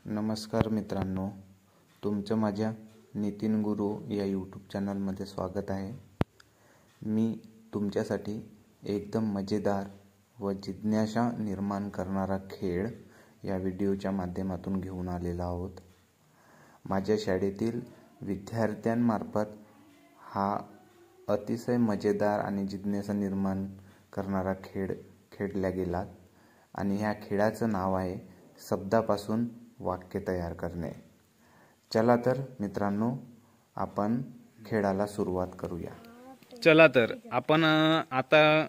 नमस्कार मित्रांनो, तुमचं माझ्या नितीन गुरु या यूट्यूब चॅनलमध्ये स्वागत आहे। मी तुमच्यासाठी एकदम मजेदार व जिज्ञासा निर्माण करणारा खेळ या व्हिडिओच्या माध्यमातून घेऊन आलेलो आहोत। माझ्या शाळेतील विद्यार्थ्यांमार्फत हा अतिशय मजेदार आणि जिज्ञासा निर्माण करणारा खेळ खेळला गेला आणि ह्या खेळाचं नाव आहे शब्दापासून वाक्य तयार करणे। चला तर मित्रांनो, आपण खेळाला सुरुवात करूया। चला तर आपण आता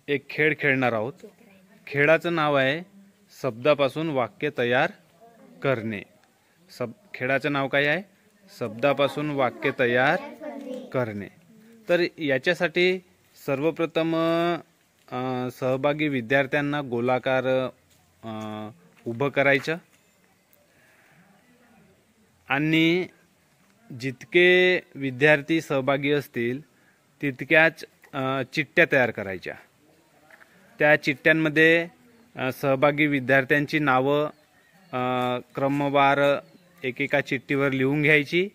एक खेळ खेळणार आहोत। खेळाचं नाव आहे शब्दापासून वाक्य तयार करणे। खेळाचं नाव काय आहे? शब्दापासून वाक्य तयार करणे। तर याच्यासाठी सर्वप्रथम सहभागी विद्यार्थ्यांना गोलाकार उभं करायचं आणि जितके विद्यार्थी सहभागी असतील तितक्याच चिठ्ठ्या तयार करायच्या। त्या चिठ्ठ्यांमध्ये सहभागी विद्यार्थ्यांची नावं क्रमवार एकेका चिठ्ठीवर लिहून घ्यायची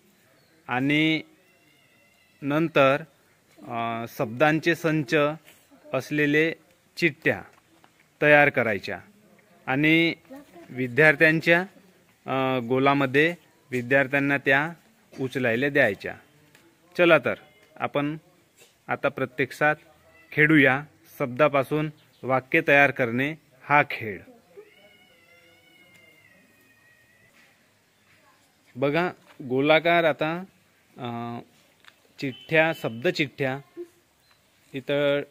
आणि नंतर शब्दांचे संच असलेले चिठ्ठ्या तयार करायच्या आणि विद्यार्थ्यांच्या गोलामध्ये विद्यार्थ्यांना त्या उचलायला द्यायच्या। चला तर आपण आता प्रत्यक्षात खेळूया शब्दापासून वाक्य तयार करणे हा खेळ। बघा, गोलाकार आता चिठ्ठ्या शब्द चिठ्ठ्या इथं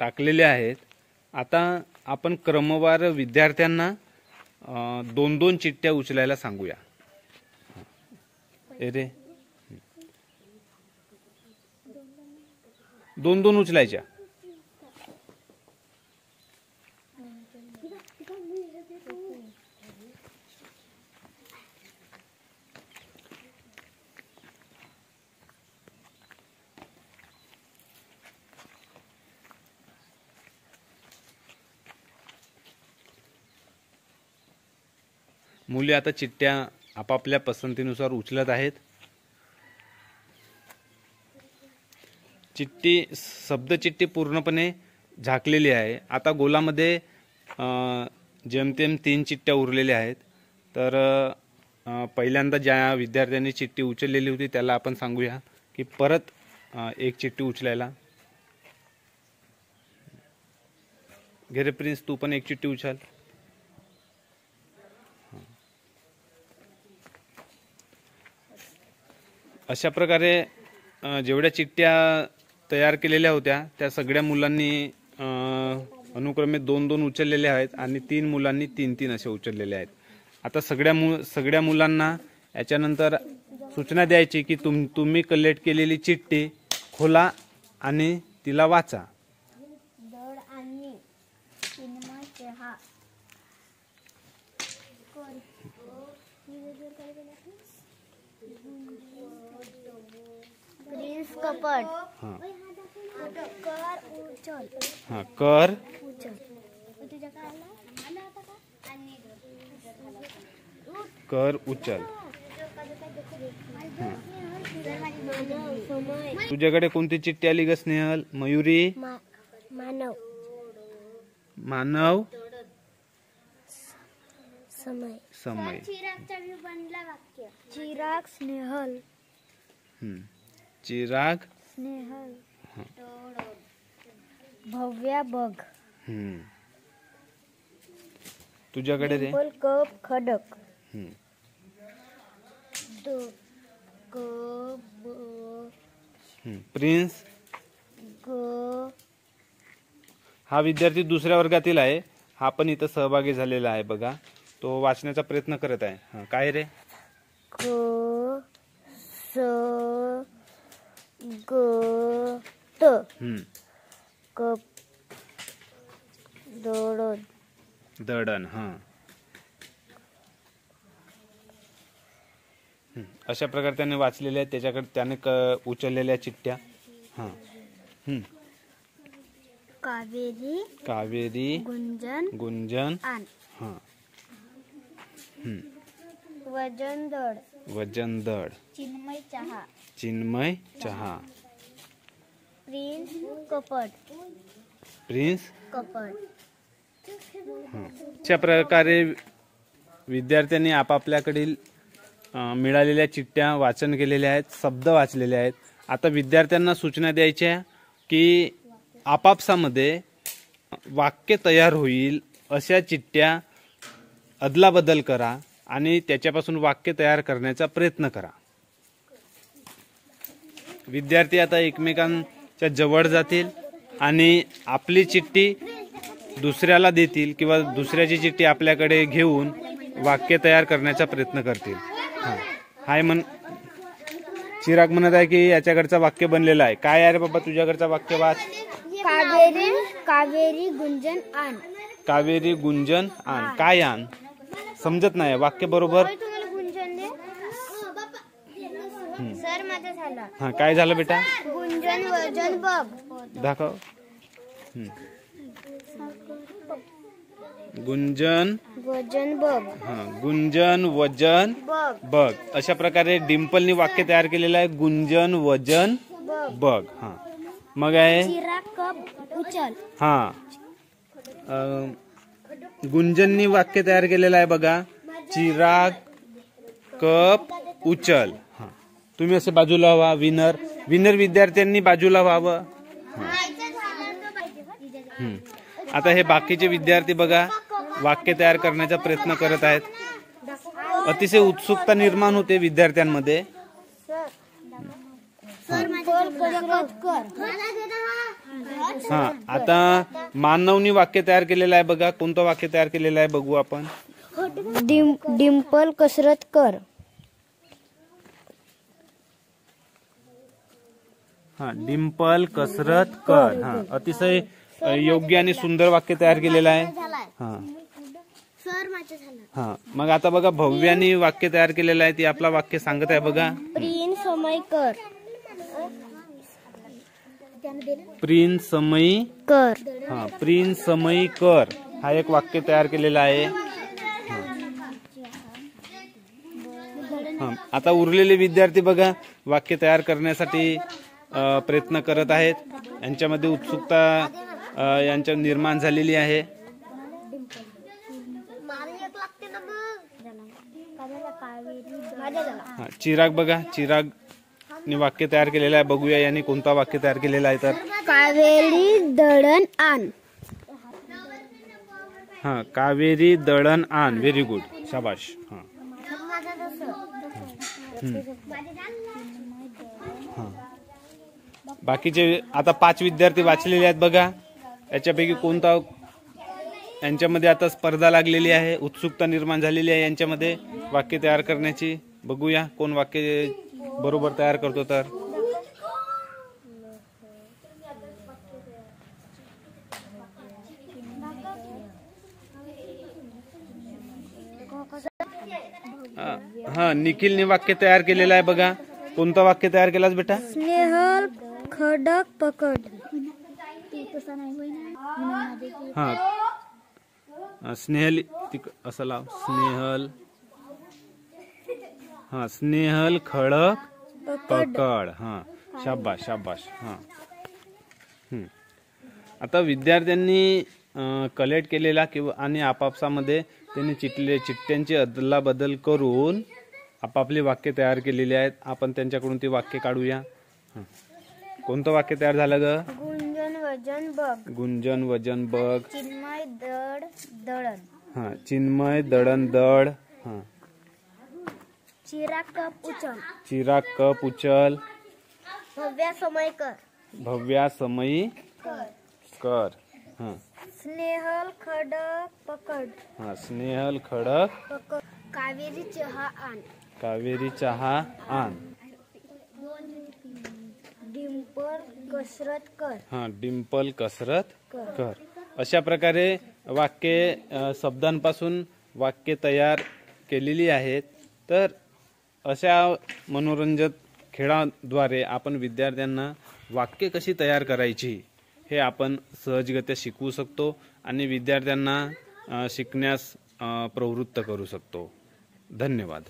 टाकलेल्या आहेत। आता आपण क्रमवार विद्यार्थ्यांना दोन दोन चिठ्ठ्या उचलायला सांगूया। रे दोन दोन उचलायच्या। मुले आता चिठ्ठ्या आपापल्या पसंतीनुसार उचलत आहेत। शब्द चिठ्ठी पूर्णपणे झाकलेली आहे। आता गोलामध्ये जेमतेम 3 चिठ्ठ्या उरलेल्या आहेत। तर पहिल्यांदा ज्या विद्यार्थ्यांनी चिठ्ठी उचललेली होती त्याला आपण सांगूया की परत एक चिठ्ठी उचलायला। घे रे प्रिन्स, तू पण एक चिठ्ठी उचल। अशा प्रकारे जेवढ्या चिठ्ठ्या तयार केलेल्या होत्या त्या सगळ्या मुलांनी अनुक्रमे 2-2 उचललेल्या आहेत आणि 3 मुलांनी 3-3 असे उचललेले आहेत। आता सगळ्या मुलांना याच्यानंतर सूचना द्यायची की तुम्ही कलेक्ट केलेली चिठ्ठी खोला आणि तिला वाचा। कपट कर कर उचल। तुझ्याकडे कोणती चिठ्ठी आली ग स्नेहल? मयुरी? मानव मानव समय समय। चिराग स्नेहल चिराग स्नेहल भव्या बघ। तुझ्याकडे रे? कप खडक प्रिन्स? ग हा विद्यार्थी दुसऱ्या वर्गातील आहे। हा पण इथं सहभागी झालेला आहे। बघा, तो वाचण्याचा प्रयत्न करत आहे। काय रे? क स ग त कप दळण दळण। अशा प्रकारे त्याने वाचलेले आहेत। त्याच्याकडे त्याने उचललेल्या चिठ्ठ्या। कावेरी कावेरी गुंजन गुंजन। आन वजनदड. वजनदड. चिन्मय चहा. चिन्मय चहा. प्रिन्स कपट. प्रिन्स कपट. अशा प्रकारे विद्यार्थ्यांनी आपापल्याकडील मिळालेल्या चिठ्ठ्या वाचन केलेल्या आहेत, शब्द वाचलेले आहेत. आता विद्यार्थ्यांना सूचना द्यायच्या की आपापसामध्ये वाक्य तयार होईल अशा चिठ्ठ्या अदलाबदल करा आणि त्याच्यापासून वाक्य तयार करण्याचा प्रयत्न करा. विद्यार्थी आता एकमेकांच्या जवळ जातील आणि आपली चिठ्ठी दुसऱ्याला देतील किंवा दुसऱ्याची चिठ्ठी आपल्याकडे घेऊन वाक्य तयार करण्याचा प्रयत्न करतील. हाय चिराग म्हणत आहे की याच्याकडचं वाक्य बनलेलं आहे. काय आहे रे बाबा तुझ्याकडचं वाक्य वाच. कावेरी गुंजन आण. कावेरी गुंजन आण. काय आण समजत नाही वाक्य बरोबर. सर माझं झालं. हा काय झालं बेटा. गुंजन वजन बघ. दाखव. गुंजन वजन बघ. गुंजन वजन बघ. अशा प्रकारे डिम्पलनी वाक्य तयार केलेलं आहे. गुंजन वजन बघ. मग आहे चिराग कप उचल. गुंजननी वाक्य तयार केलेलं आहे बघा. चिराग कप उचल. तुम्ही असे बाजूला व्हा. विनर विद्यार्थ्यांनी बाजूला व्हावं. आता हे बाकीचे विद्यार्थी बघा वाक्य तयार करण्याचा प्रयत्न करत आहेत. अतिशय उत्सुकता निर्माण होते विद्यार्थ्यांमध्ये. आता मानवनी वाक्य तयार केलेलं आहे बघा. कोणतं वाक्य तयार केलेलं आहे बघू आपण. डिम्पल कसरत कर. डिम्पल कसरत कर. अतिशय योग्य आणि सुंदर वाक्य तयार केलेलं आहे. मग आता बघा भव्यानी वाक्य तयार केलेलं आहे. ती आपला वाक्य सांगत आहे बघा. प्रिन्स समय कर. प्रिन्स समयी कर. प्रिन्स समयी कर हा एक वाक्य तयार केलेला आहे. आता उरलेले विद्यार्थी बघा वाक्य तयार करण्यासाठी प्रयत्न करत आहेत. यांच्यामध्ये उत्सुकता यांच्या निर्माण झालेली आहे. चिराग बघा. चिराग वाक्य तयार केलेलं आहे. बघूया यांनी कोणता वाक्य तयार केलेला आहे. तर कावेरी दळण आण. कावेरी दळण आण. Very good. शाबाश. बाकीचे आता 5 विद्यार्थी वाचलेले आहेत बघा. याच्यापैकी कोणता यांच्यामध्ये आता स्पर्धा लागलेली आहे. उत्सुकता निर्माण झालेली आहे यांच्यामध्ये वाक्य तयार करण्याची. बघूया कोण वाक्य बरोबर तयार करतो. तर निखिलने वाक्य तयार केलेलं आहे बघा. कोणतं वाक्य तयार केलास बेटा. स्नेहल खडक पकड. स्नेहल असं लाव. स्नेहल. स्नेहल खडक पकड. शाबाश शाबाश. आता विद्यार्थ्यांनी कलेक्ट केलेला किंवा आणि आपापसामध्ये त्यांनी चिठ्ठ्यांची अदलाबदल करून आपापली वाक्य तयार केलेली आहेत. आपण त्यांच्याकडून ती वाक्य काढूया. कोणतं वाक्य तयार झालं ग. गुंजन वजन बघ. गुंजन वजन बघ. चिन्मय दळण. चिन्मय दळण दळ. चिराग कप उचल. चिराग कप उचल. भव्या समय कर. भव्या समयी कर. स्नेहल खडक पकड. स्नेहल खडक पकड. कावेरी चहा आण. कावेरी चहा आण. डिम्पल कसरत कर. डिम्पल कसरत कर. अशा प्रकारे वाक्य शब्दांपासून वाक्य तयार केलेली आहेत. तर अशा मनोरंजक खेळाद्वारे आपण विद्यार्थ्यांना वाक्य कशी तयार करायची हे आपण सहजगत्या शिकवू शकतो आणि विद्यार्थ्यांना शिकण्यास प्रवृत्त करू शकतो. धन्यवाद.